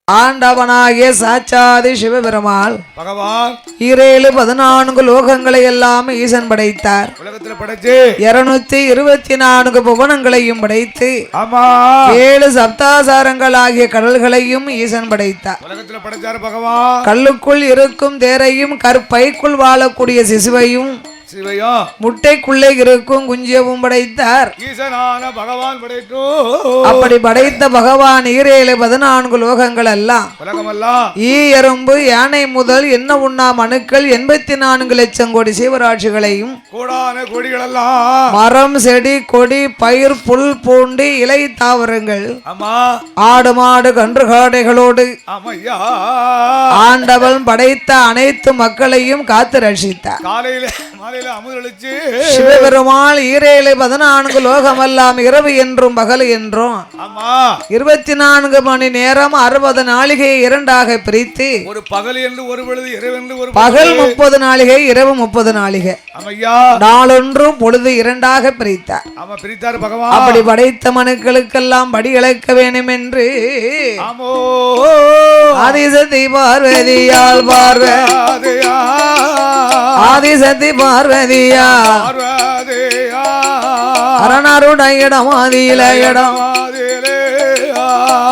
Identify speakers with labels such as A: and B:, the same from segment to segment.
A: ஆண்டவனாகிய சாட்சாதி சிவபெருமாள்
B: பகவான்
A: 14 லோகங்களை எல்லாம் ஈசன் படைத்தார்.
B: உலகத்துல படைச்சு
A: 224 புவனங்களையும் படைத்து 7 சப்தாசாரங்கள் ஆகிய கடல்களையும் ஈசன் படைத்தார்.
B: உலகத்துல படைச்சார் பகவான்.
A: கல்லுக்குள் இருக்கும் தேரையும் கற்பைக்குள் வாழக்கூடிய சிசுவையும் முட்டைக்குள்ளே இருக்கும் குஞ்சியவும் படைத்தார்.
B: பகவான் படைத்து
A: அப்படி படைத்த பகவான் 14 லோகங்கள் எல்லாம் ஈ எறும்பு யானை முதல் என்ன உண்ணா மனுக்கள் 84 லட்சம் கோடி சீவராட்சிகளையும் மரம் செடி கொடி பயிர் புல் பூண்டி இலை தாவரங்கள் ஆடு மாடு கன்று காடைகளோடு ஆண்டவன் படைத்த அனைத்து மக்களையும் காத்து ரட்சித்தார். சிவபெருமாள் 14 லோகமெல்லாம் இரவு என்றும் பகல் என்றும் 24 மணி நேரம் 60 நாளிகை இரண்டாக பிரித்து
B: ஒரு பகல் என்று ஒரு பொழுது இரவு என்று ஒரு
A: பகல் 30 நாளிகை இரவு 30 நாளிகை நாளொன்றும் பொழுது இரண்டாக பிரித்தார். அப்படி படைத்த மனுக்களுக்கெல்லாம் படி இழக்க வேண்டும் என்று ஆதிசக்தி பார்வதியால் ஆதிசக்தி பார்வதியா அரணருடைய இடம் ஆதியில இடம்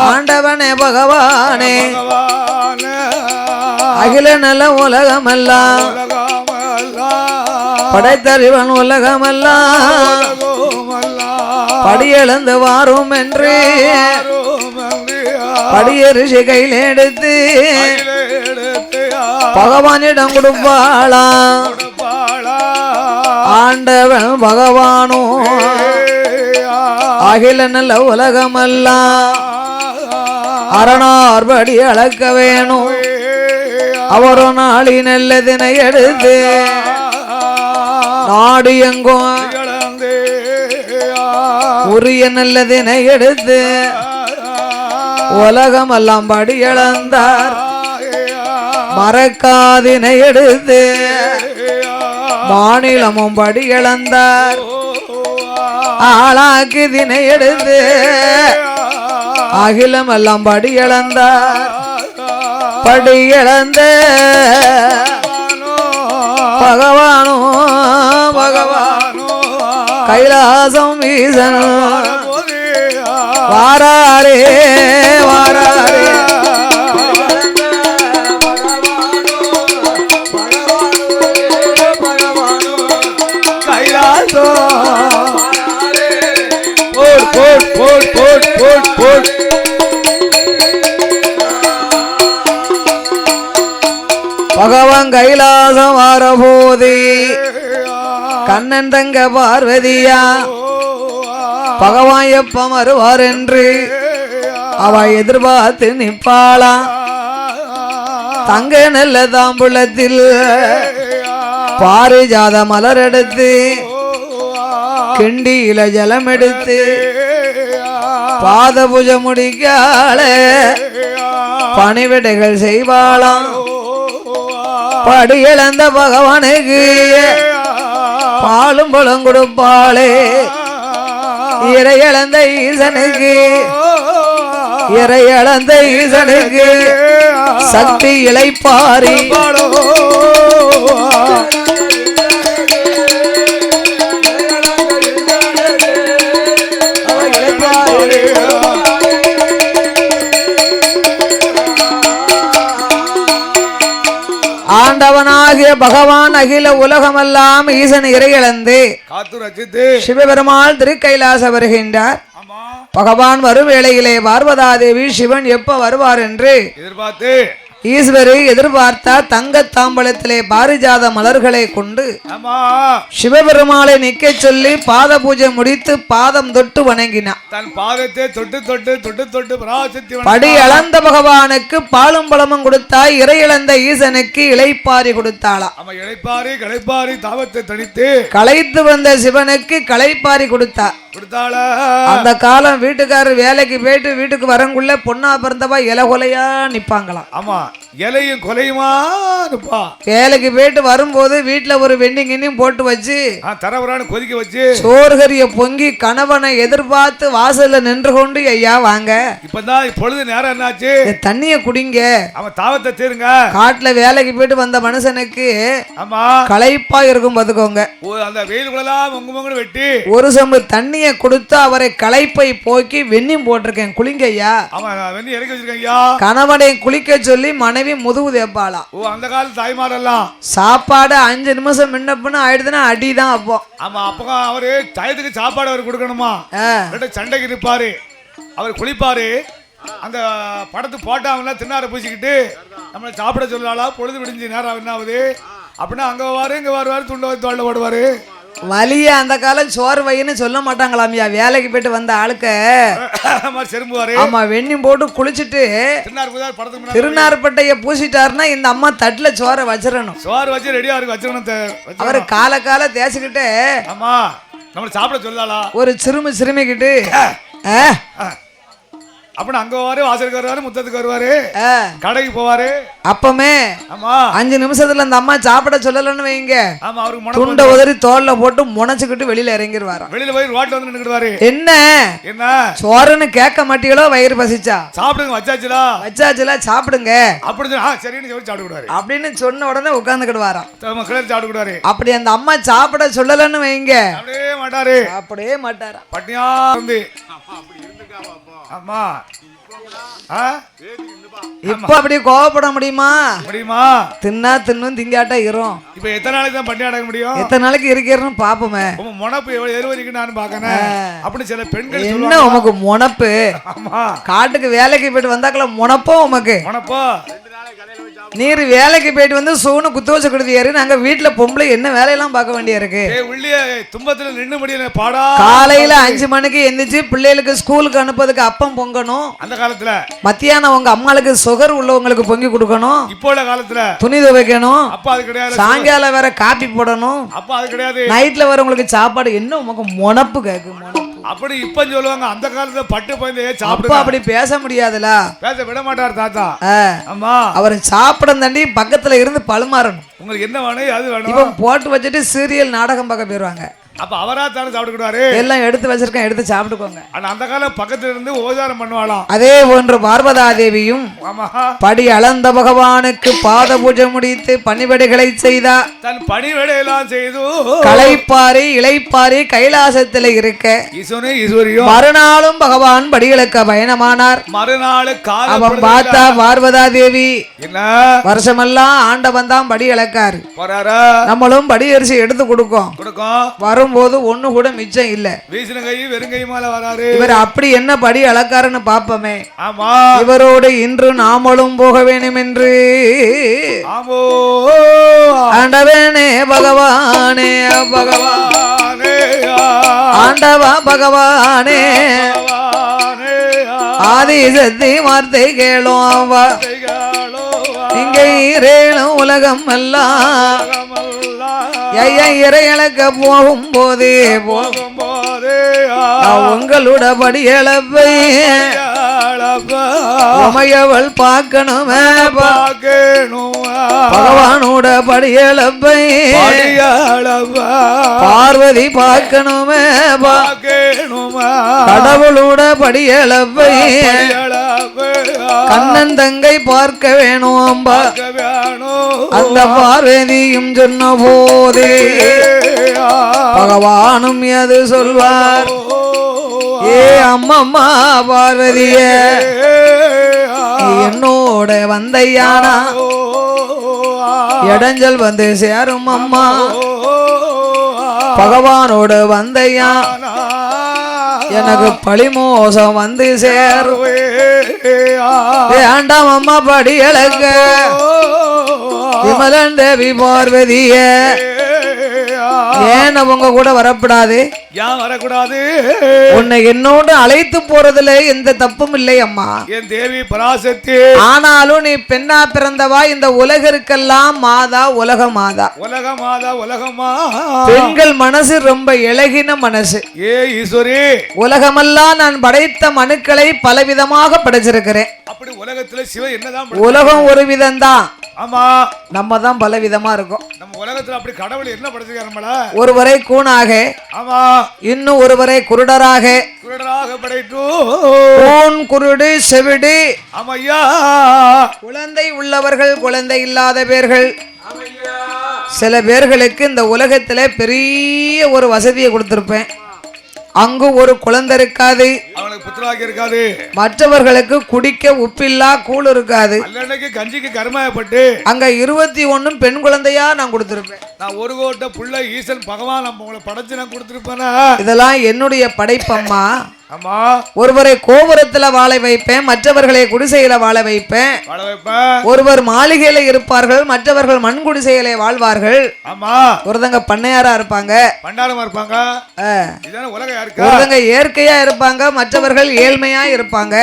A: ஆண்டவனே பகவானே அகில நல உலகமெல்லாம் படைத்தறிவன் உலகமெல்லாம் படியெழுந்து வாரும் என்று படிய ரிஷி கையில் எடுத்து பகவானிடம் கொடுப்பாளா. ஆண்டவன் பகவானோ அகில நல்ல உலகமெல்லாம் அரணார்படி அளக்க வேணும். அவரோ நாளி நல்லதினை எடுத்து நாடு எங்கும் உரிய நல்லதினை எடுத்து உலகமெல்லாம் படி இழந்தார். மறக்காதினை எடுத்து மாநிலமும் படி இழந்தார். ஆளாக்கி தினை எடுத்து அகிலம் எல்லாம் படி இழந்தார். படி இழந்த பகவானோ பகவானோ கைலாசம் வீசன் வாராரே வாராரே பகவான் கைலாசம் வாரபோது கண்ணன் தங்க பார்வதியா பகவான் எப்ப வருவார் என்று அவ எதிர்பார்த்து நிற்பாளா. தங்க நல்ல தாம்புலத்தில் பாரிஜாத மலர் எடுத்து கிண்டியில ஜலம் எடுத்து பாத பூஜை முடிக்கால பணிவிடைகள் செய்வாளாம். படி இழந்த பகவானுக்கு பாலும் பழம் கொடுப்பாளே. இறை இழந்த ஈசனுக்கு இறை இழந்த ஈசனுக்கு சக்தி இளைப்பாரி ஆண்டவனாகிய பகவான் அகில உலகமெல்லாம் ஈசன் இறை இழந்து சிவபெருமாள் திருக்கைலாச வருகின்றார். பகவான் வரும் வேளையிலே பார்வதாதேவி சிவன் எப்ப வருவார் என்று எதிர்பார்த்து ஈஸ்வரி எதிர்பார்த்தா தங்க தாம்பலத்திலே பாரிஜாத மலர்களை கொண்டு சிவபெருமாளை நிக்க சொல்லி பாத பூஜை முடித்து பாதம் தொட்டு வணங்கினார்.
B: தன் பாதத்தை தொட்டு தொட்டு தொட்டு தொட்டு
A: படி அளந்த பகவானுக்கு பாலும் பழமும் கொடுத்தாய். இறை இழந்த ஈசனுக்கு இளைப்பாரி கொடுத்தாளா.
B: இளைப்பாரி களைப்பாரி தாவத்தை தனித்து
A: களைத்து வந்த சிவனுக்கு களைப்பாரி கொடுத்தார். அந்த காலம் வீட்டுக்காரர் வேலைக்கு போயிட்டு வீட்டுக்கு வரங்குள்ள பொண்ணா பிறந்தவா இலகுலையா நிப்பாங்களாம்.
B: ஆமா இலையும் கொலையுமா இருப்பா.
A: வேலைக்கு போயிட்டு வரும்போது வீட்டுல ஒரு வெண்ணிங் கிண்ணியும் போட்டு வச்சு
B: தரவரான்னு கொதிக்க வச்சு
A: சோறுகரிய பொங்கி கணவனை எதிர்பார்த்து வாசல்ல நின்று கொண்டு ஐயா வாங்க
B: இப்பதான் பொழுது நேரம் என்னாச்சு,
A: தண்ணிய குடிங்க,
B: அவன் தாவத்தை தீருங்க.
A: காட்டுல வேலைக்கு போயிட்டு வந்த மனுஷனுக்கு
B: ஆமா
A: களைப்பா இருக்கும் பாத்துக்கோங்க.
B: அந்த வெயிலுக்குள்ளலாம் மொங்கு வெட்டி
A: ஒரு சம்பு தண்ணிய கொடுத்து அவரை களைப்பை போக்கி வெண்ணியும் போட்டிருக்கேன் குளிங்க ஐயா.
B: அவன் வெண்ணி இறக்கி வச்சிருக்கேன் ஐயா.
A: கணவனை குளிக்க சொல்லி மனைவி முதுகு தேப்பாளா.
B: அந்த காலத்து தாய்மாரெல்லாம்
A: சாப்பாடு 5 நிமிஷம் முன்னப்புன்னு ஆயிடுதுன்னா அடிதான் அப்போ.
B: ஆமா அப்போ அவரு டயத்துக்கு சாப்பாடு அவர் கொடுக்கணுமா, சண்டைக்கு இருப்பாரு, அவர் குளிப்பாரு. அந்த படத்து போட்டாங்கன்னா தின்னார பூசிக்கிட்டு நம்மளை சாப்பிட சொல்லலாளா. பொழுது விடிஞ்சு நேரம் என்ன ஆகுது அப்படின்னா அங்க வருவாரு இங்க வருவாரு துண்டை தோல்ல போடுவாரு.
A: வலிய அந்த காலம் சோறு வைன்னு சொல்ல மாட்டாங்களாமியா. வேலைக்கு போயிட்டு வந்த ஆளுக்க
B: செரும்புவாரு.
A: ஆமா வெண்ணி போட்டு குளிச்சுட்டு திருநார்பட்டைய பூசிட்டாருன்னா இந்த அம்மா தட்டுல சோறை வச்சிடணும்.
B: சோறு வச்சு ரெடியா இருக்கு வச்சிடணும்.
A: அவரு கால தேய்ச்சிக்கிட்டு
B: ஆமா நம்மள சாப்பிட சொல்லலாம்.
A: ஒரு சிறுமிக்கிட்டு
B: அப்ப அங்க வருவாரு, வாசலுக்கு வருவாரு, முத்தத்துக்கு வருவாரு, கடைக்கு போவாரு.
A: அப்பமே
B: ஆமா
A: 5 நிமிஷத்துல அந்த அம்மா சாப்பிட சொல்லலன்னு வைங்க,
B: ஆமா அவருக்கு
A: துண்டை உதறி தோல்ல போட்டு முனைச்சுக்கிட்டு வெளியில இறங்கிடுவாரு.
B: வெளியில போய் ரோட்ல வந்து நின்னுடுவாரு.
A: என்ன சோறுன்னு கேட்க மாட்டீங்களோ, வயிறு பசிச்சா
B: சாப்பிடுங்க
A: வச்சாச்சுல சாப்பிடுங்க
B: அப்படி சரின்னு சொல்லி சாப்பிடுவாரு.
A: அப்படின்னு சொன்ன உடனே உட்கார்ந்துக்கிடுவாராம்.
B: கிளறி சாப்பிடுவாரு.
A: அப்படி அந்த அம்மா சாப்பிட சொல்லலன்னு வைங்க
B: அப்படியே மாட்டாரு பட்டியா வந்து. ஆமா
A: இப்ப அப்படி கோவப்பட முடியுமா? தின்னும் திங்காட்டா இரும்.
B: இப்ப எத்தனை நாளைக்கு தான் பட்டி அடக்க முடியும்?
A: எத்தனை நாளைக்கு இருக்கிறன்னு பாப்போமே.
B: முனப்பு எருவரிக்கு நான் பாக்கறேன். அப்படி சில பெண்கள்
A: என்ன உமக்கு முனப்பு? காட்டுக்கு வேலைக்கு போயிட்டு வந்தாக்கல முனப்போ உமக்கு? நீர் வேலைக்கு போயிட்டு வந்து சூனு குத்து வச்சு கொடுத்தியாரு. நாங்க வீட்டுல பொம்பளை என்ன வேலையெல்லாம் பார்க்க வேண்டிய இருக்கு. காலையில 5 மணிக்கு எந்திரிச்சு பிள்ளைகளுக்கு ஸ்கூலுக்கு அனுப்புறதுக்கு அப்பம் பொங்கணும்.
B: அந்த காலத்துல
A: மத்தியானம் உங்க அம்மாளுக்கு சுகர் உள்ளவங்களுக்கு பொங்கி கொடுக்கணும்.
B: இப்போ உள்ள காலத்துல
A: துணி துவைக்கணும்.
B: அப்ப அது கிடையாது.
A: சாயங்காலம் வேற காப்பி போடணும்.
B: அப்ப அது கிடையாது.
A: நைட்ல வரவங்களுக்கு சாப்பாடு. என்ன உமக்கு முனப்பு கேக்கு முனப்பு?
B: அப்படி இப்ப சொல்லுவாங்க அந்த காலத்துல பட்டு போய்
A: சாப்பிடு. அப்படி பேச முடியாதுல,
B: பேச விட மாட்டார் தாத்தா. ஆமா
A: அவர் சாப்பிட தாண்டி பக்கத்துல இருந்து பழுமாறணும்.
B: உங்களுக்கு என்ன வேணும் அது வேணும்.
A: இவன் போட்டு வச்சுட்டு சீரியல் நாடகம் பார்க்க போயிருவாங்க.
B: அப்ப அவரா தானே சாப்பிட்டுக்கிட்டாரு.
A: எல்லாம் எடுத்து வச்சிருக்கேன், எடுத்து சாப்பிட்டுக்கோங்க.
B: ஆனா அந்த காலம் பக்கத்துல இருந்து ஓதாரம் பண்ணுவாளாம்.
A: அதே போன்று பார்வதா தேவியும் படி அளந்த பகவானுக்கு பாத பூஜை முடித்து பணிவிடைகளை செய்தா.
B: தன் பணிவிடையெல்லாம் செய்து
A: களைப்பாரி இளைப்பாரி கைலாசத்துல இருக்க
B: ஈஸ்வரியும்
A: மறுநாளும் பகவான் படிகளுக்கு பயணமானார்.
B: மறுநாள்
A: அவன் பார்த்தா பார்வதா தேவி
B: என்ன
A: வருஷமெல்லாம் ஆண்டவன் தான் படி இழக்காரு. நம்மளும் படி அரிசி எடுத்து கொடுக்கும். வரும்போது ஒண்ணு கூட மிச்சம் இல்ல. இவர் அப்படி என்ன படி அளக்காருன்னு பாப்பமே. இவரோடு இன்று நாமளும் போக வேண்டும் என்று ஆண்டவனே பகவானே பகவானே ஆண்டவா பகவானே ஆதிசக்தி வார்த்தை கேளும். இங்கே இரேனும் உலகம் எல்லாம் இறையளக்க போகும்போது உங்களோட படியளப்பை உமையவள் பார்க்கணுமே பகவானோட படியளப்பை பார்வதி பார்க்கணுமே கடவுளோட படியளப்பை கண்ணன் தங்கை பார்க்க வேணும். அந்த பார்வதியும் சொன்ன போது பகவானும் எது சொல்வார். ஏ அம்மம்மா பார்வதிய என்னோட வந்தையானா இடைஞ்சல் வந்து சேரும் அம்மா. பகவானோட வந்தையா எனக்கு பழிமோசம் வந்து சேரும். ஆண்டாம் அம்மா படி இழக்க விமலன் தேவி பார்வதிய ஏன் அவங்க கூட வரப்படாது?
B: ஏன் வரக்கூடாது?
A: உன்னை என்னோடு அழைத்து போறதுல எந்த தப்பும் இல்லை அம்மா.
B: என் தேவி பராசக்தி.
A: ஆனாலும் நீ பெண்ணா பிறந்தவா. இந்த உலகிற்கெல்லாம் மாதா, உலக மாதா.
B: உலக மாதா, உலகமா.
A: பெண்கள் மனசு ரொம்ப இலகின மனசு.
B: ஏ ஈஸ்வரி,
A: உலகமெல்லாம் நான் படைத்த மனுக்களை பலவிதமாக படைச்சிருக்கிறேன்.
B: அப்படி உலகத்துல சிவன் என்னதான்
A: உலகம் ஒரு விதம்தான்.
B: ஆமா,
A: நம்ம தான் பல விதமா இருக்கோம்.
B: நம்ம உலகத்துல அப்படி கடவுள் என்ன படைச்சிருக்காரு நம்மள?
A: ஒருவரை கூனாக,
B: ஆமா,
A: இன்னும் ஒருவரை குருடராக
B: படைத்து
A: கூன் குருடு செவிடு.
B: ஆமையா,
A: குழந்தை உள்ளவர்கள் குழந்தை இல்லாத பேர்கள். சில பேர்களுக்கு இந்த உலகத்துல பெரிய ஒரு வசதியை கொடுத்திருப்பேன். அங்கு ஒரு குழந்தை இருக்காது,
B: அவனுக்கு புத்திராக்கி இருக்காது.
A: மற்றவர்களுக்கு குடிக்க உப்பில்லா கூழ் இருக்காது.
B: அல்லன்னைக்கு கஞ்சிக்கு கருமாயப்பட்டு
A: அங்க 21 பெண் குழந்தையா நான் கொடுத்திருப்பேன்.
B: நான் ஒரு கோட்டை புள்ள ஈசன் பகவான் நம்ம உங்களை படைச்சு நான் கொடுத்திருப்பேனா?
A: இதெல்லாம் என்னுடைய படைப்பம்மா.
B: ஆமா,
A: ஒருவரை கோபுரத்துல வாழ வைப்பேன், மற்றவர்களை குடிசையில வாழ வைப்பேன். ஒருவர் மாளிகையில இருப்பார்கள், மற்றவர்கள் மண் குடிசையில வாழ்வார்கள்.
B: ஆமா,
A: ஒருத்தங்க பண்ணையாரா இருப்பாங்க,
B: பண்டாரமா இருப்பாங்க.
A: ஒருத்தங்க இயற்கையா இருப்பாங்க, மற்றவர்கள் ஏழ்மையா இருப்பாங்க.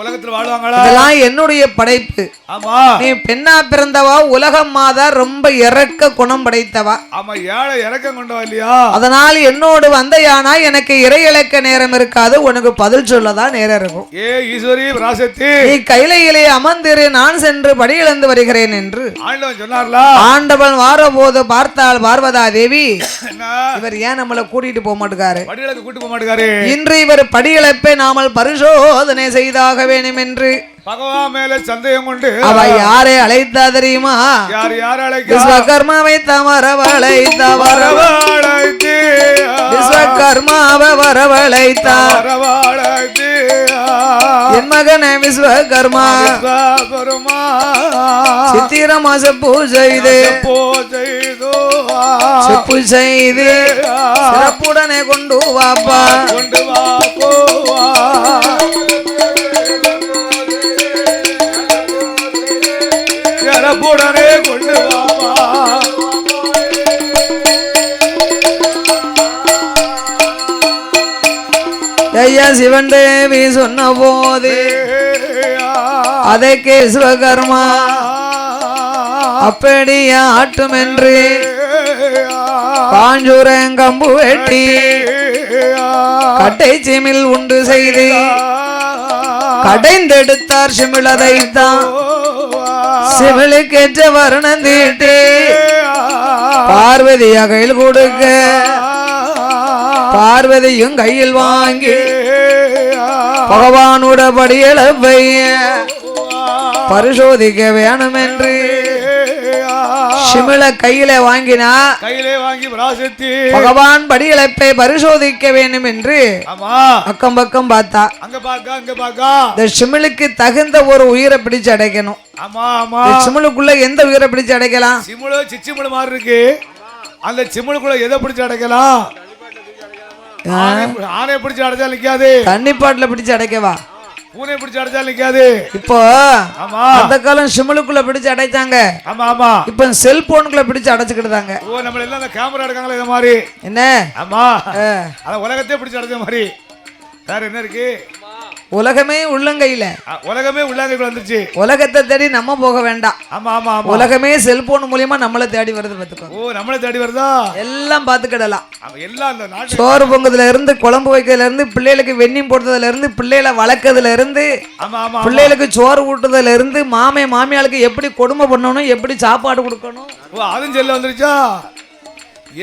B: உலகத்துல வாழ்வாங்களா?
A: இதெல்லாம் என்னுடைய படைப்பு.
B: ஆமா,
A: நீ பெண்ணா பிறந்தவா, உலகம் மாதா, ரொம்ப இறக்க குணம் படைத்தவா.
B: ஆமா, ஏழை இறக்கம் கொண்டவா இல்லையா?
A: அதனால் என்னோடு வந்தையானா எனக்கு இறை இழக்க நேரம் இருக்காது, உனக்கு பதில் சொல்லதான் நேரம் இருக்கும்.
B: ஏ ஈஸ்வரி பராசக்தி,
A: நீ கைலையிலே அமர்ந்திரு, நான் சென்று படியிழந்து வருகிறேன் என்று
B: ஆண்டவன் சொன்னார்ல.
A: ஆண்டவன் வார போது பார்த்தாள் பார்வதா தேவி, இவர் ஏன் நம்மளை கூட்டிட்டு போக மாட்டேங்காரு,
B: படியிழக்க கூட்டு போக மாட்டேங்காரு.
A: இன்று இவர் படியிழப்பை நாமல் பரிசோதனை செய்தாக வேண்டும் என்று
B: பகவான் மேல சந்தேகம் கொண்டு
A: அவ யாரை அழைத்தா தெரியுமா?
B: யார் அழைக்க?
A: விஸ்வகர்மாவை தவறவழைத்தா, விஸ்வகர்மாவை வரவழைத்தார். என் மகனே விஸ்வகர்மா சித்திர மாச பூஜைது செப்பு செய்து சிறப்புடனே கொண்டு வாப்பா.
B: சிறப்புடனே கொண்டு வாப்பா.
A: ஐயா சிவன் தேவி சொன்ன போது அதற்கு விஸ்வகர்மா அப்படியே ஆட்டும் என்று காஞ்சூரங்கம்பு வெட்டி கட்டை சிமிழ் உண்டு செய்து கடைந்தெடுத்தார். சிமிழதைத்தான் சிமிழுக்கேற்ற வர்ணம் தீட்டி பார்வதி கையில் கொடுக்க, பார்வதியும் கையில் வாங்கி பகவானோட படியளவை பரிசோதிக்க வேணும் என்று சிமிழ கையில வாங்கினா,
B: கையிலே வாங்கி
A: பகவான் படியளப்பை பரிசோதிக்க வேண்டும் என்று அக்கம் பக்கம் பார்த்தா.
B: அங்க பாக்கா
A: இந்த சிமிழுக்கு தகுந்த ஒரு உயிரை பிடிச்சு அடைக்கணும்.
B: ஆமா ஆமா,
A: சிமிழுக்குள்ள எந்த உயிரை பிடிச்சு அடைக்கலாம்?
B: சிமிழு சிச்சிமிழு மாதிரி இருக்கு. அந்த சிமிழுக்குள்ள எதை பிடிச்சு அடைக்கலாம்? ஆனை பிடிச்சு அடைச்சா நிக்காது,
A: தண்ணி பாட்டுல பிடிச்சு அடைக்கவா?
B: பூனை பிடிச்சு அடைச்சா நிக்காது.
A: இப்போ அந்த காலம் சிமிழுக்குள்ள பிடிச்சு அடைச்சாங்க.
B: ஆமா ஆமா,
A: இப்ப செல்போனுக்குள்ள பிடிச்சு அடைச்சுக்கிட்டாங்க.
B: ஓ, நம்ம எல்லாம் அந்த கேமரா எடுக்காங்களே இந்த மாதிரி
A: என்ன?
B: ஆமா, அத உலகத்தையே பிடிச்சு அடைச்ச மாதிரி. வேற என்ன இருக்கு?
A: உலகமே உள்ளங்கையில,
B: உலகமே உள்ளங்கைக்குள்ள வந்துச்சு.
A: உலகத்தை தேடி நம்ம போக வேண்டாம்.
B: ஆமா ஆமா,
A: உலகமே செல்போன் மூலியமா நம்மள தேடி வருது. பாத்துக்கோ.
B: ஓ, நம்மள தேடி வருதா?
A: எல்லாம் பாத்துக்கிடலாம்.
B: எல்லாம் அந்த நாட்டு
A: சோறு பொங்குதுல இருந்து, குழம்பு வைக்கிறதுல இருந்து, பிள்ளைகளுக்கு வெண்ணி போடுறதுல இருந்து, பிள்ளைகளை வளர்க்கறதுல இருந்து, பிள்ளைகளுக்கு சோறு ஊட்டுறதுல இருந்து, மாமே மாமியாளுக்கு எப்படி கொடுமை பண்ணணும், எப்படி சாப்பாடு கொடுக்கணும்,
B: அதுவும் செல்ல வந்துருச்சா?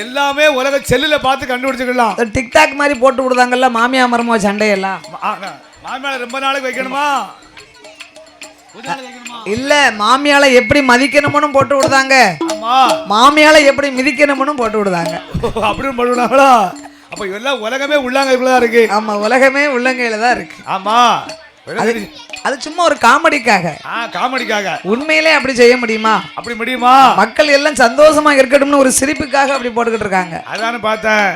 B: எல்லாமே உலக செல்லுல பார்த்து கண்டுபிடிச்சுக்கலாம்.
A: டிக்டாக் மாதிரி போட்டு விடுதாங்கல்ல மாமியா மருமக சண்டையெல்லாம்.
B: மாமியால ரொம்ப நாளைக்கு வைக்கணுமா?
A: இல்ல, மாமியால எப்படி மதிக்கணும்னு போட்டு விடுதாங்க, மாமியால எப்படி மிதிக்கணும்னு போட்டு விடுதாங்க.
B: அப்படின்னு போடுவாங்களா? அப்ப எல்லாம் உலகமே உள்ளங்கைக்குள்ள தான் இருக்கு.
A: ஆமா, உலகமே உள்ளங்கையில தான் இருக்கு.
B: ஆமா,
A: அது சும்மா ஒரு காமெடிக்காக.
B: காமெடிக்காக.
A: உண்மையிலே அப்படி செய்ய முடியுமா?
B: அப்படி முடியுமா?
A: மக்கள் எல்லாம் சந்தோஷமா இருக்கட்டும்னு ஒரு சிரிப்புக்காக அப்படி போட்டுக்கிட்டு இருக்காங்க.
B: அதானே பார்த்தேன்.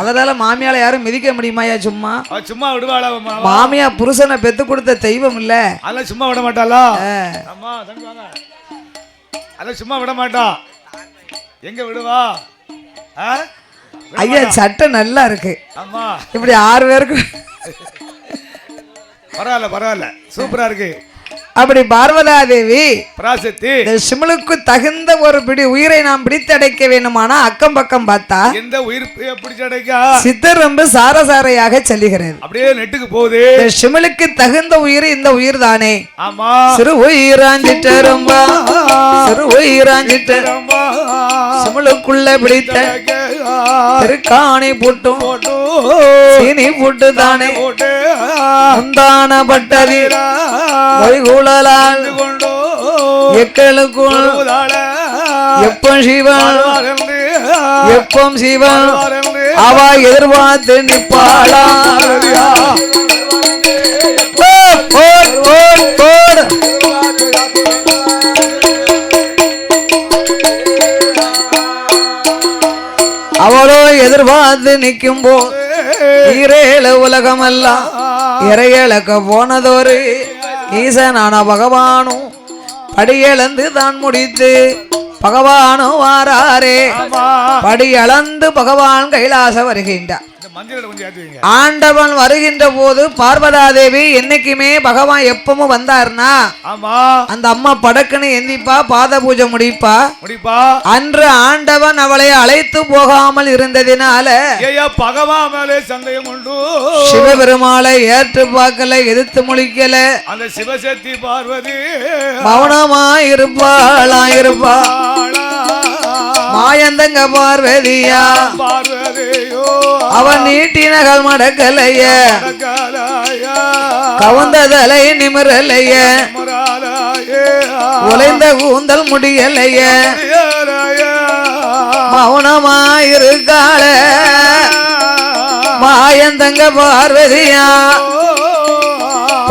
A: அதனால மாமியால யாரும் மிதிக்க முடியுமாயா? சும்மா
B: சும்மா விடுவாளா?
A: மாமியா புருஷனை பெத்து கொடுத்த தெய்வம் இல்ல,
B: அதெல்லாம் சும்மா விட மாட்டாளா? ஆமா, அதெல்லாம் சும்மா விட மாட்டா. எங்க விடுவா?
A: ஐயா சட்டை நல்லா இருக்கு.
B: ஆமா,
A: இப்படி 6 பேருக்கு
B: பரவாயில்ல சூப்பரா இருக்கு.
A: அப்படி பார்வதா தேவி
B: பராசக்தி
A: சிமலுக்கு தகுந்த ஒரு பிடி உயிரை நாம் பிடித்தடைக்க வேண்டுமானா அக்கம் பக்கம் பார்த்தா
B: எந்த உயிர் பிடிச்சடைக்கா
A: சித்தர் ரொம்ப சாரசாரையாக செல்லுகிறது.
B: அப்படியே நெட்டுக்கு போகுது.
A: சிமலுக்கு தகுந்த உயிர் இந்த உயிர் தானே.
B: ஆமா
A: சிறு உயிராஞ்சிட்டரும்பா சிறு உயிராஞ்சிட்டரும்பா சிமலுக்குள்ள பிடித்த திருக்காணி போட்டும் சீனி போட்டு தானே முந்தான பட்டதி எக்களுக்குள் எப்பம் சிவன் எப்பம் சிவன் அவ எதிர்பார்த்து நிப்பாளா. அவளோ எதிர்பார்த்து நிற்கும் போது ஈரேழு உலகமெல்லாம் இறையளக்க போனதொரு ஈசனான பகவானும் படியளந்து தான் முடித்து பகவானும் வாராரே. படியளந்து பகவான் கைலாச வருகின்றார். ஆண்டவன் வருகின்ற போது பார்வதா தேவி என்னைக்குமே பகவான் எப்பவும் வந்தாருன்னா அந்த அம்மா படக்குன்னு எந்திப்பா பாத பூஜை முடிப்பா. அன்று ஆண்டவன் அவளை அழைத்து போகாமல் இருந்ததினால
B: பகவான் மேலே சந்தேகம் உண்டு.
A: சிவபெருமாளை ஏற்று பார்க்கல எதிர்த்து முழிக்கல.
B: அந்த சிவசக்தி பார்வதி
A: மௌனமா இருப்பாளா இருப்பா மாயந்தங்க பார்வதியா அவன் நீட்டினகள் மடக்கலைய கவந்ததலை நிமிரலைய உலைந்த கூந்தல் முடியலைய மௌனமாயிருக்காள மாயந்தங்க பார்வதியா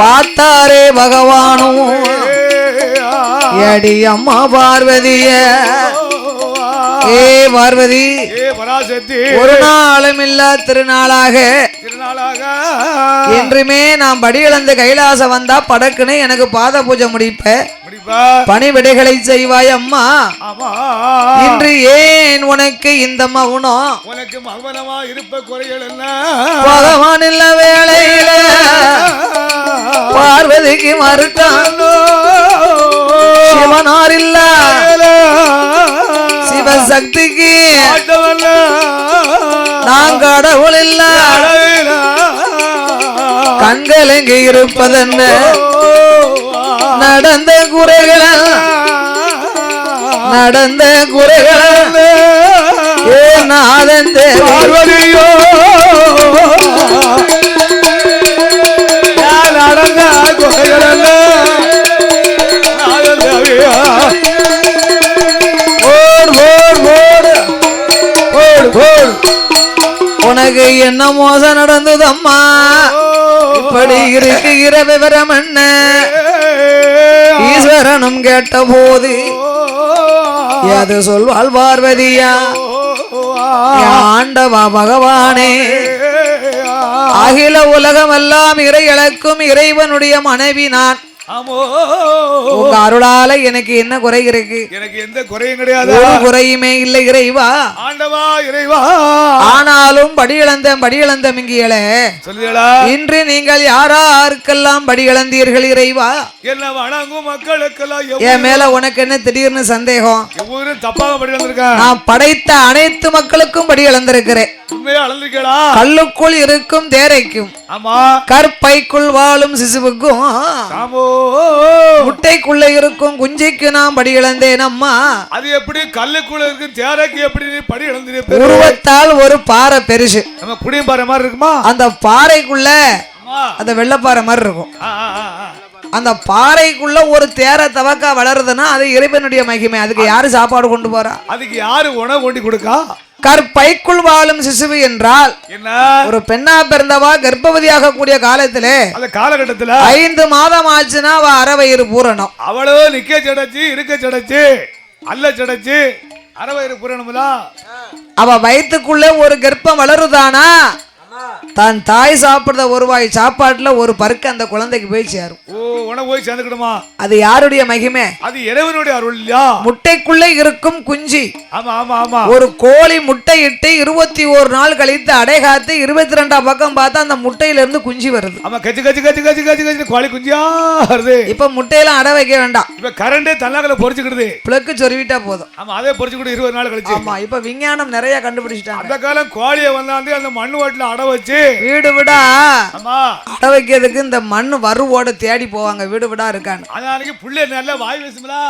A: பார்த்தாரே பகவானும் எடி அம்மா பார்வதிய ஏ பார்வதி ஒரு நாளும் இல்ல திருநாளாக என்றுமே நான் படி இழந்து கைலாசம் வந்தா படக்குன்னு எனக்கு பாத பூஜை முடிப்ப பணிவிடைகளை செய்வாய் அம்மா. இன்று ஏன் உனக்கு இந்த மௌனம்?
B: உனக்கு மௌனமா இருப்ப குறைகள் என்ன?
A: பகவான் இல்ல வேளையில பார்வதிக்கு மறுத்தான். சிவனார் இல்ல சிவசக்திக்கு நான் கடவுள் இல்ல கண்கள் எங்கே இருப்பதென்ன நடந்த குறைகள் நடந்த குறைகள் ஏ நாதன் பார்வதியோ
B: நடந்த குறைகள்
A: உனக்கு என்ன மோசம் நடந்ததம்மா? இப்படி இருக்கிற விவரம் என்ன? ஈஸ்வரனும் கேட்ட போது எது சொல்வாள் பார்வதியா? ஆண்டவா பகவானே அகில உலகம் எல்லாம் இறை இழக்கும் இறைவனுடைய மனைவி நான். உங்க அருளால எனக்கு என்ன குறை இருக்கு?
B: எனக்கு எந்த குறையும் கிடையாது.
A: ஒரு குறையுமே இல்லை இறைவா.
B: ஆண்டவா இறைவா.
A: ஆனாலும் படி இழந்த மிங்கியலே
B: சொல்லுங்களா
A: இன்று நீங்கள் யாராருக்கெல்லாம் படி இழந்தீர்கள் இறைவா?
B: என்ன வணங்கும் மக்களுக்கெல்லாம்
A: என் மேல உனக்கு என்ன திடீர்னு சந்தேகம்?
B: எவ்வளவு தப்பாக படி இழந்திருக்கேன்.
A: நான் படைத்த அனைத்து மக்களுக்கும் படி இழந்திருக்கிறேன்.
B: உண்மையா அளந்திருக்கா?
A: கல்லுக்குள் இருக்கும் தேரைக்கும் கற்பைக்குள் வாழும் சிசுவுக்கும் முட்டைக்குள்ள இருக்கும் குஞ்சிக்கு நான் படி இழந்தேன் அம்மா.
B: அது எப்படி கல்லுக்குள்ள இருக்கும் தேரைக்கு எப்படி நீ படி இழந்திருப்ப?
A: உருவத்தால் ஒரு பாறை பெருசு
B: நம்ம புடியும் பாறை மாதிரி இருக்குமா?
A: அந்த பாறைக்குள்ள அந்த வெள்ளப்பாறை மாதிரி இருக்கும். அந்த பாறைக்குள்ள ஒரு தேரை தவக்கா வளருதுன்னா அது இறைவனுடைய மகிமை. அதுக்கு யாரு சாப்பாடு கொண்டு போறா?
B: அதுக்கு யாரு உணவு கொண்டு கொடுக்கா?
A: கற்பைக்குள் வாழும் சிசுவு என்றால் என்ன? ஒரு பெண்ணா பிறந்தவா கர்ப்பவதியாக கூடிய காலத்திலே
B: அந்த காலகட்டத்துல
A: 5 மாதம் ஆச்சுன்னா அவ அறவயிறு பூரணம்.
B: அவ்வளவு நிக்க சடைச்சு இருக்க சடைச்சு அல்ல சடைச்சு அறவயிறு பூரணம்ல.
A: அவ வயிற்றுக்குள்ள ஒரு கர்ப்பம் வளருதானா தான் தாய் சாப்பிடுற ஒரு வாய் சாப்பாட்டுல ஒரு பருக்கு அந்த குழந்தைக்கு போய் சேரும்.
B: உனக்கு போய் சேர்ந்துக்கிடுமா?
A: அது யாருடைய மகிமை?
B: அது இறைவனுடைய அருள் இல்லையா?
A: முட்டைக்குள்ளே இருக்கும் குஞ்சு.
B: ஆமா ஆமா ஆமா.
A: ஒரு கோழி முட்டை இட்டு 21 நாள் கழித்து அடைகாத்து 22ஆம் பக்கம் பார்த்தா அந்த முட்டையில இருந்து குஞ்சு வருது.
B: ஆமா, கச்சி கச்சி கச்சி கச்சி கச்சி கச்சி கோழி குஞ்சியா வருது.
A: இப்ப முட்டையெல்லாம் அடை வைக்க வேண்டாம்,
B: இப்ப கரண்டே தன்னாக்கல பொரிச்சுக்கிடுது,
A: பிளக்கு சொருவிட்டா போதும்.
B: ஆமா, அதே பொரிச்சுக்கிட்டு 20 நாள் கழிச்சு.
A: ஆமா, இப்ப விஞ்ஞானம் நிறைய கண்டுபிடிச்சிட்டாங்க.
B: அந்த காலம் கோழியை வந்தாந்து அந்த மண்ணு வாட்டில அடை வச்சு
A: வீடு விடா
B: ஆமா
A: அடை வைக்கிறதுக்கு இந்த மண்ணு வருவோட தேடி போவாங்க, வீடு விடா இருக்கான்னு.
B: அதனால புள்ளை நல்லா வாய் பேசுங்களா,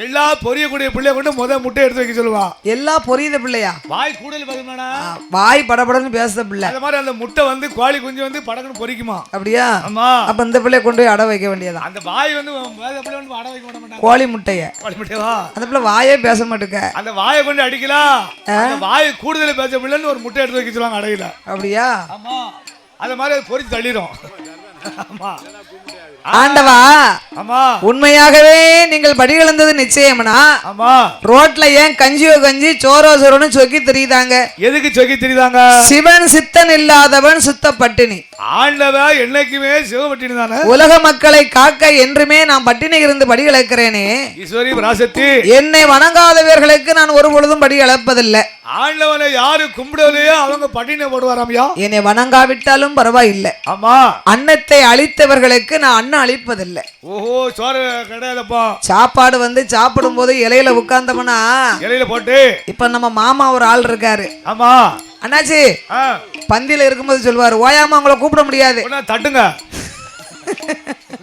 B: எல்லா பொரியக்கூடிய பிள்ளைய கொண்டு முத முட்டை எடுத்து வைக்க சொல்லுவா.
A: எல்லா பொரியுத பிள்ளையா?
B: வாய் கூடல் பாருமாடா,
A: வாய் படபடன்னு பேசுற பிள்ளை.
B: அந்த மாதிரி அந்த முட்டை வந்து கோழி குஞ்சு வந்து படக்குன்னு பொரிக்குமா.
A: அப்படியா?
B: ஆமா.
A: அப்ப இந்த பிள்ளை கொண்டு போய் அடை வைக்க வேண்டியதான்.
B: அந்த வாய் வந்து பிள்ளை வந்து அடை வைக்க மாட்டாங்க,
A: கோழி முட்டைய.
B: கோழி முட்டையவா?
A: அந்த பிள்ளை வாயே பேச மாட்டுக்க,
B: அந்த வாயை கொண்டு அடிக்கலாம். அந்த வாய் கூடுதல் பேச பிள்ளைன்னு ஒரு முட்டை எடுத்து வைக்க சொல்லுவாங்க அடையில.
A: அப்படியா?
B: ஆமா, அந்த மாதிரி அது பொரிச்சு தள்ளிடும். ஆமா
A: ஆண்டவா,
B: ஆமா,
A: உண்மையாகவே நீங்கள் படி இழந்தது நிச்சயம்னா
B: ஆமா,
A: ரோட்ல ஏன் கஞ்சியோ கஞ்சி சோரோ சோரோன்னு சொக்கி தெரியுதாங்க?
B: எதுக்கு சொக்கி தெரியுதாங்க?
A: சிவன் சித்தன் இல்லாதவன் சுத்த பட்டினி.
B: ஆண்டவா என்னைக்குமே சிவபட்டினி தானே.
A: உலக மக்களை காக்க என்றுமே நான் பட்டினி இருந்து படி இழக்கிறேனே.
B: ஈஸ்வரி பராசக்தி,
A: என்னை வணங்காதவர்களுக்கு நான் ஒரு பொழுதும் படி இழப்பதில்லை.
B: ஆண்டவனை யாரு கும்பிடலையோ அவங்க பட்டினி போடுவாராமியா.
A: என்னை வணங்காவிட்டாலும் பரவாயில்லை.
B: ஆமா,
A: அன்னத்தை அழித்தவர்களுக்கு நான் அன்னம் அழிப்பதில்லை.
B: ஓஹோ, சோறு கிடையாதுப்பா.
A: சாப்பாடு வந்து சாப்பிடும் போது இலையில உட்கார்ந்தோம்னா
B: இலையில போட்டு. இப்ப
A: நம்ம மாமா ஒரு ஆள் இருக்காரு.
B: ஆமா
A: அண்ணாச்சி, பந்தியில இருக்கும்போது சொல்லுவாரு, ஓயாம உங்களை கூப்பிட முடியாது,
B: தட்டுங்க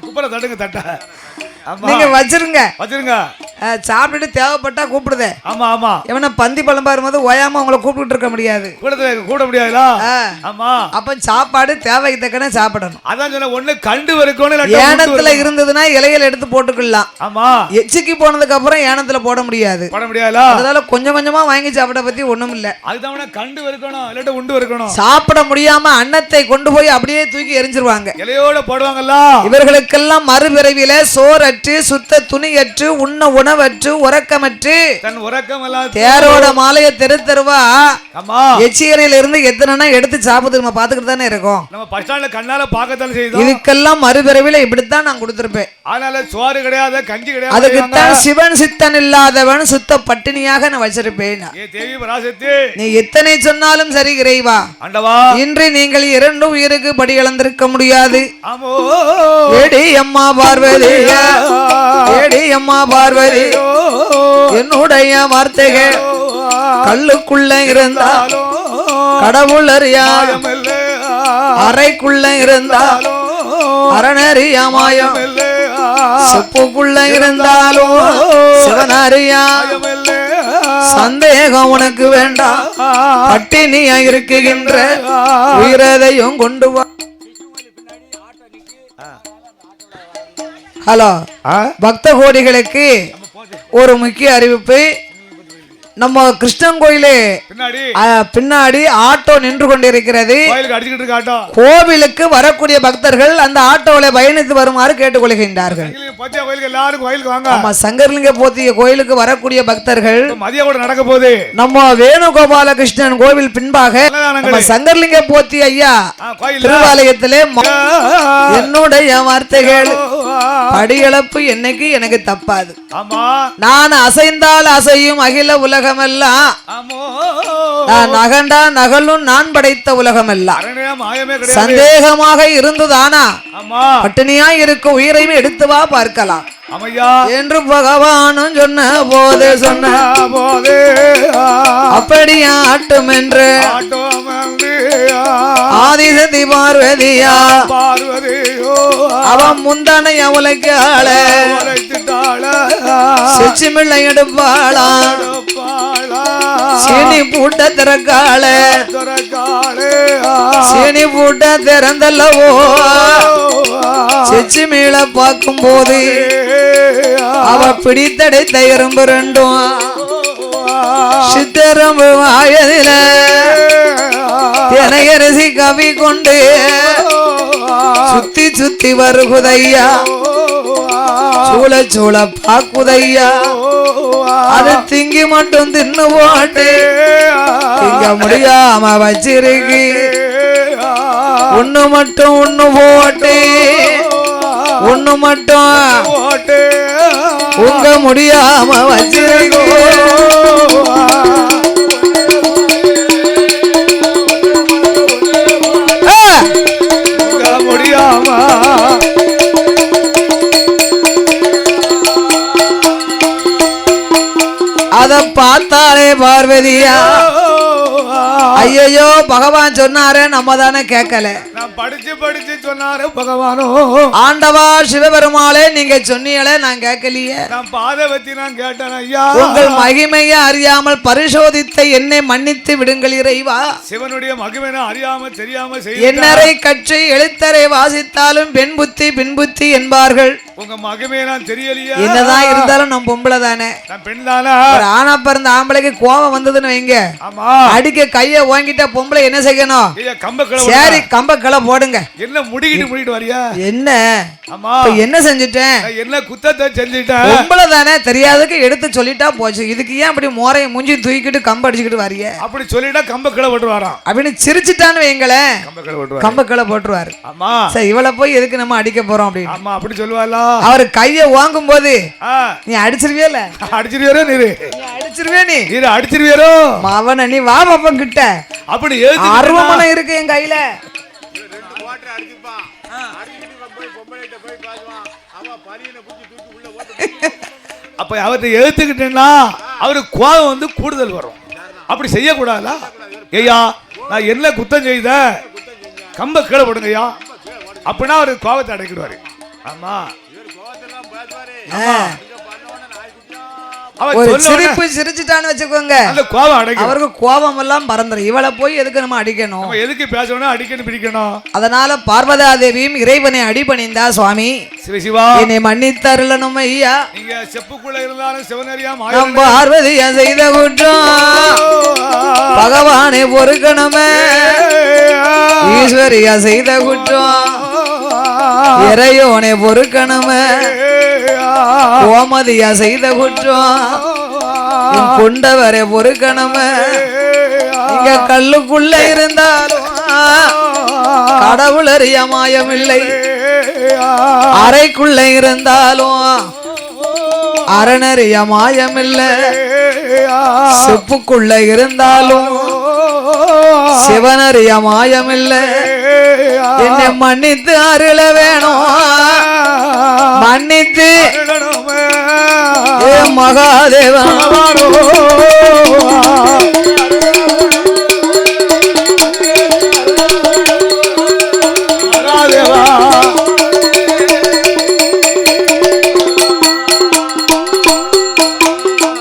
B: கூப்பிட தட்டுங்க, தட்ட
A: நீங்க வச்சிருங்க
B: வச்சிருங்க,
A: சாப்பிட்டுட்டு தேவைப்பட்டா கூப்பிடுதே.
B: ஆமா ஆமா,
A: எவனா பந்தி பழம் பாரும்போது ஓயாம உங்களை கூப்பிட்டு இருக்க முடியாது,
B: கூட முடியாதுல. ஆமா,
A: அப்ப சாப்பாடு தேவைக்கு தக்கன சாப்பிடணும்.
B: அதான் சொன்ன, ஒண்ணு கண்டு வரைக்கும்
A: ஏனத்துல இருந்ததுன்னா இலையில எடுத்து போட்டுக்கலாம்.
B: ஆமா,
A: எச்சிக்கு போனதுக்கு அப்புறம் ஏனத்துல போட முடியாது, அதனால கொஞ்சம் கொஞ்சமா வாங்கி சாப்பிட பத்தி ஒண்ணும் இல்ல.
B: அதுதான் கண்டு வரைக்கணும், இல்லாட்ட உண்டு வரைக்கணும்.
A: சாப்பிட முடியாம அன்னத்தை கொண்டு போய் அப்படியே தூக்கி எரிஞ்சிருவாங்க,
B: இலையோட போடுவாங்கல்ல.
A: இவர்களுக்கெல்லாம் மறுபிறவியில சோறற்று சுத்த துணியற்று உண்ண உணவற்று உறக்கமற்று
B: தன் உறக்கம் எல்லாம்
A: தேரோட மாலைய தெரு தெருவா எச்சியறையில இருந்து எத்தனை எடுத்து சாப்பிட்டு நம்ம பாத்துக்கிட்டு தானே இருக்கோம்.
B: நம்ம பஸ் ஸ்டாண்ட்ல கண்ணால பார்க்கத்தான் செய்தோம்.
A: இதுக்கெல்லாம் மறுபிறவில இப்படித்தான் நான் கொடுத்திருப்பேன்.
B: அதனால சோறு கிடையாது, கஞ்சி கிடையாது.
A: அதுக்குத்தான் சிவன் சித்தன் இல்லாதவன் சுத்த பட்டினியாக நான் வச்சிருப்பேன்.
B: தேவி பராசக்தி,
A: நீ எத்தனை சொன்னாலும் சரி இறைவா,
B: ஆண்டவா,
A: இன்று நீங்கள் 2 உயிருக்கு படி இழந்திருக்க முடியாது. ஏடி அம்மா பார்வதி, ஏடி அம்மா பார்வதி, என்னுடைய வார்த்தைகள் கல்லுக்குள்ள இருந்தாலும் கடவுள் அறியாயம், அறைக்குள்ள இருந்தாலும் அரணறியாமாயம், செப்புக்குள்ள இருந்தாலும் சிவனறியாயம், சந்தேகம் உனக்கு வேண்டாம், பட்டினியா இருக்குகின்ற உயிரதையும் கொண்டு வா. ஹலோ, பக்த கோடிகளுக்கு ஒரு முக்கிய அறிவிப்பு. நம்ம கிருஷ்ணன் கோயிலே பின்னாடி ஆட்டோ நின்று கொண்டிருக்கிறது. கோவிலுக்கு வரக்கூடிய பக்தர்கள் அந்த ஆட்டோவில பயணித்து வருமாறு கேட்டுக்கொள்கின்றார்கள். சங்கர்லிங்க போத்திய கோயிலுக்கு வரக்கூடிய பக்தர்கள்
B: நடக்க போது
A: நம்ம வேணுகோபால கிருஷ்ணன் கோவில் பின்பாக நம்ம சங்கர்லிங்க போத்தி ஐயா திருவாலயத்திலே என்னுடைய வார்த்தைகள் படியளப்பு என்னைக்கு எனக்கு தப்பாது. நான் அசைந்தால் அசையும் அகில உலகமெல்லாம், நான் நகண்டா நகலும் நான் படைத்த உலகமெல்லாம், சந்தேகமாக இருந்துதானா பட்டினியா இருக்க உயிரையும் எடுத்து வா பார்க்கலாம் என்று பகவானும் சொன்ன போது அப்படியா ஆட்டும் என்று ஆதிசதி பார்வதியா அவன் முந்தானை அவளைக்கால செச்சிமில்லை எடுப்பாளா, சீனி பூட்ட திறக்கால, சீனி பூட்ட திறந்தல்லவோ செச்சி மீள பார்க்கும் போது அவ பிடித்தடைத்த எறும்பு ரெண்டும் சித்தரம்பு வாயதில தினையரசி கவி கொண்டு சுத்தி சுத்தி வருகுதையா, சூழ சூழ பாக்குதையா, அது திங்கி மட்டும் தின்னு போட்டு திங்க முடியாம வச்சிருக்கு. ஒண்ணு மட்டும் ஒண்ணு போட்டு ஒண்ணு மட்டும்
B: போட்டு
A: உங்க முடியாம வச்சிருக்கோ
B: முடியாம
A: அத பார்த்தாலே பார்வதியா ஐயோ பகவான் சொன்னாரு நம்ம தானே கேட்கல
B: நான் படிச்சு சொன்னாரு பகவானோ
A: ஆண்டவா சிவபெருமாளே நீங்க சொன்னீங்களே நான் கேட்கலையே
B: நான் பாதை வச்சு நான் கேட்டேன் ஐயா
A: உங்கள் மகிமையை அறியாமல் பரிசோதித்த என்னை மன்னித்து விடுங்கள் இறைவா
B: சிவனுடைய மகிமையை அறியாம தெரியாம
A: என்னரை கற்றை எழுத்தரை வாசித்தாலும் பெண் புத்தி பின் புத்தி என்பார்கள்
B: உங்க மகிமையை நான் தெரியலையா
A: என்னதான் இருந்தாலும் நம்ம பொம்பளை தானே
B: நான் பெண் தானே
A: ஆனா பிறந்த ஆம்பளைக்கு கோபம் வந்ததுன்னு வைங்க அடிக்க கைய வாங்கிட்ட பொம்பளை என்ன செய்யணும் சரி கம்ப கிளை போடுங்க
B: என்ன முடிக்கிட்டு வரியா
A: என்ன
B: ஆமா
A: என்ன செஞ்சுட்டேன்
B: என்ன குத்தத்தை செஞ்சுட்டேன்
A: பொம்பளை தானே தெரியாததுக்கு எடுத்து சொல்லிட்டா போச்சு இதுக்கு ஏன் அப்படி மோரைய மூஞ்சி தூக்கிட்டு கம்ப அடிச்சுக்கிட்டு வரிய
B: அப்படி சொல்லிட்டா கம்ப கிளை போட்டு வரான்
A: அப்படின்னு சிரிச்சுட்டான்னு வைங்களேன் கம்ப கிளை போட்டுருவாரு
B: ஆமா
A: சரி இவளை போய் எதுக்கு நம்ம அடிக்க போறோம் அப்படின்னு
B: ஆமா அப்படி சொல்லுவாளா
A: அவரு கைய வாங்கும் போது நீ அடிச்சிருவியல
B: அடிச்சிருவியரோ நீ
A: அடிச்சிருவே நீ
B: அடிச்சிருவியரோ
A: அவன நீ வா பாப்பன் கிட்ட
B: அப்படி
A: அருவமனை இருக்கு என் கையில
B: அப்ப அவர்கிட்ட எழுத்துக்கிட்டேன்னா அவருக்கு கோபம் வந்து கூடுதல் வரும் அப்படி செய்யக்கூடாதா ஐயா நான் என்ன குத்தம் செய்த கம்ப கீழே போடுங்க ஐயா அப்படின்னா அவருக்கு கோபத்தை அடைக்கிடுவாரு ஆமா
A: ஒரு சிரிப்பு சிரிச்சுட்டான்னு வச்சுக்கோங்க அவருக்கு கோபம் எல்லாம் பறந்துரும் இவளை போய் எதுக்கு நம்ம அடிக்கணும்
B: எதுக்கு பேசணும் அடிக்கணும் பிடிக்கணும்
A: அதனால பார்வதா தேவியும் இறைவனை அடிபணிந்தா சுவாமி சிவா என்னை மன்னித்தருளணும் ஐயா
B: நீங்க செப்புக்குள்ள இருந்தாலும் சிவனறியா
A: பார்வதியா செய்த குற்றம் பகவானை பொறுக்கணுமே ஈஸ்வரியா செய்த குற்றம் இறையோனை பொறுக்கணுமே கோமதியா செய்த குற்றம் கொண்டவரை பொறுக்கணுமே இங்க கல்லுக்குள்ள இருந்தாலும் கடவுள் அறிய மாயமில்லை அறைக்குள்ள இருந்தாலும் அரணறிய மாயமில்லை செப்புக்குள்ள இருந்தாலும் சிவனறிய மாயமில்லை என்னை மன்னித்து அருள வேணும் மன்னித்து மகாதேவன்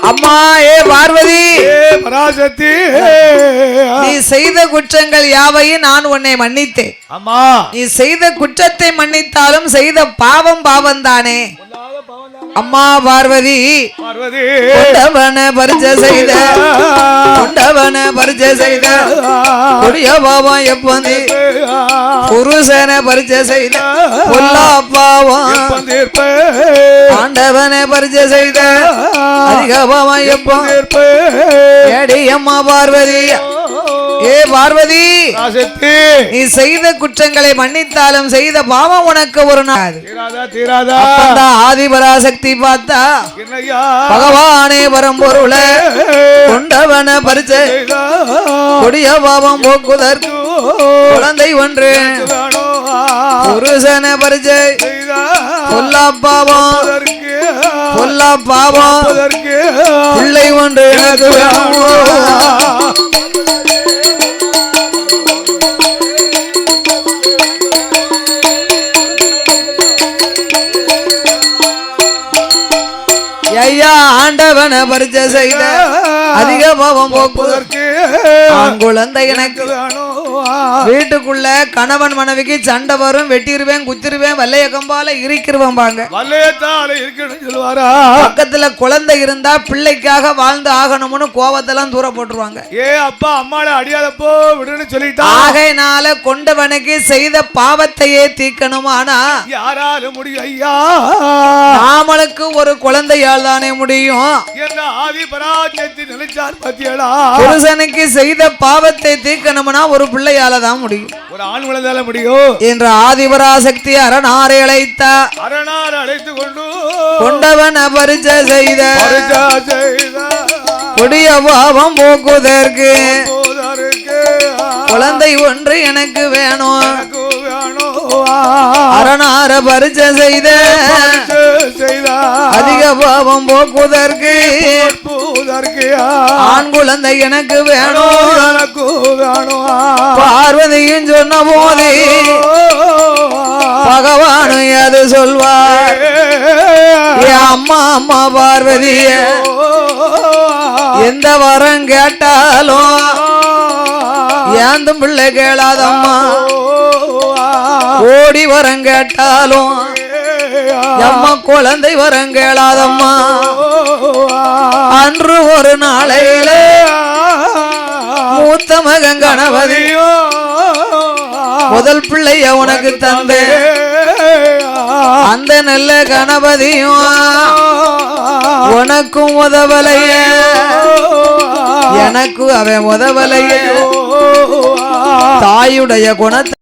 A: அம்மா ஏ பார்வதி
B: பராசக்தி
A: நீ செய்த குற்றங்கள் யாவையும் நான் உன்னை மன்னித்தேன்
B: அம்மா
A: நீ செய்த குற்றத்தை மன்னித்தாலும் செய்த பாவம் பாவம் தானே அம்மா பார்வதி கொண்டவன பரிச்சை செய்த கொடிய பாவம் எப்பந்தி புருஷனை பரிச்சை செய்த பொல்லா பாவம் ஆண்டவனை பரிச்சை செய்த அதிக பாவம் எப்போ ஏடி அம்மா பார்வதி ஏ பார்வதி நீ செய்த குற்றங்களை மன்னித்தாலும் செய்த பாவம் உனக்கு ஒரு நாள் ஆதிபராசக்தி பார்த்தா பகவானே பரம்பொருள கொண்டவன பரிச்சை கொடிய பாவம் போக்குதற்கு குழந்தை ஒன்று புருஷன பரிச்சை பொல்லா பாவம் பிள்ளை ஒன்று எனக்கு ஐயா ஆண்டவன பரிச்சை செய்த அதிக பாவம் போக்குவதற்கு குழந்தை எனக்கு வீட்டுக்குள்ள கணவன் மனைவிக்கு சண்டை வரும் வெட்டிருவேன் குத்திருவேன் வல்லைய கம்பால இருக்கிறவன் பாங்க பக்கத்துல குழந்தை இருந்தா பிள்ளைக்காக வாழ்ந்து ஆகணும்னு கோவத்தெல்லாம் தூர போட்டுருவாங்க
B: ஏ அப்பா அம்மாட அடியாதப்போ விடுன்னு சொல்லிட்டா
A: ஆகையினால கொண்டவனுக்கு செய்த பாவத்தையே தீக்கணும் ஆனா
B: யாராலும் முடியும் ஐயா
A: நாமளுக்கு ஒரு குழந்தையால் தானே முடியும் புருஷனுக்கு செய்த பாவத்தை தீர்க்கணும்னா ஒரு பிள்ளை பிள்ளையால தான் முடியும்,
B: ஒரு ஆண் குழந்தையால முடியும்
A: என்ற ஆதிபராசக்தி அரணாரை
B: அழைத்து
A: கொண்டவன் பரிச்சை செய்த கொடிய பாவம் போக்குதற்கு குழந்தை ஒன்று எனக்கு வேணும், அரணார பரிச்சை செய்த அதிக பாவம் போக்குதற்கு ஆண் குழந்தை எனக்கு வேணும். பார்வதியும் சொன்ன போது பகவானு அது சொல்வார், அம்மா அம்மா பார்வதிய எந்த வரம் கேட்டாலும் ஏந்தும் பிள்ளை கேளாதம்மா, ஓடி வரம் கேட்டாலும் அம்மா குழந்தை வரம் கேளாதம்மா. அன்று ஒரு நாளையில மூத்த மகன் கணபதியோ முதல் பிள்ளைய உனக்கு தந்தே, அந்த நல்ல கணபதியும் உனக்கும் உதவலைய, எனக்கு அவன் உதவலைய, தாயுடைய குணத்தை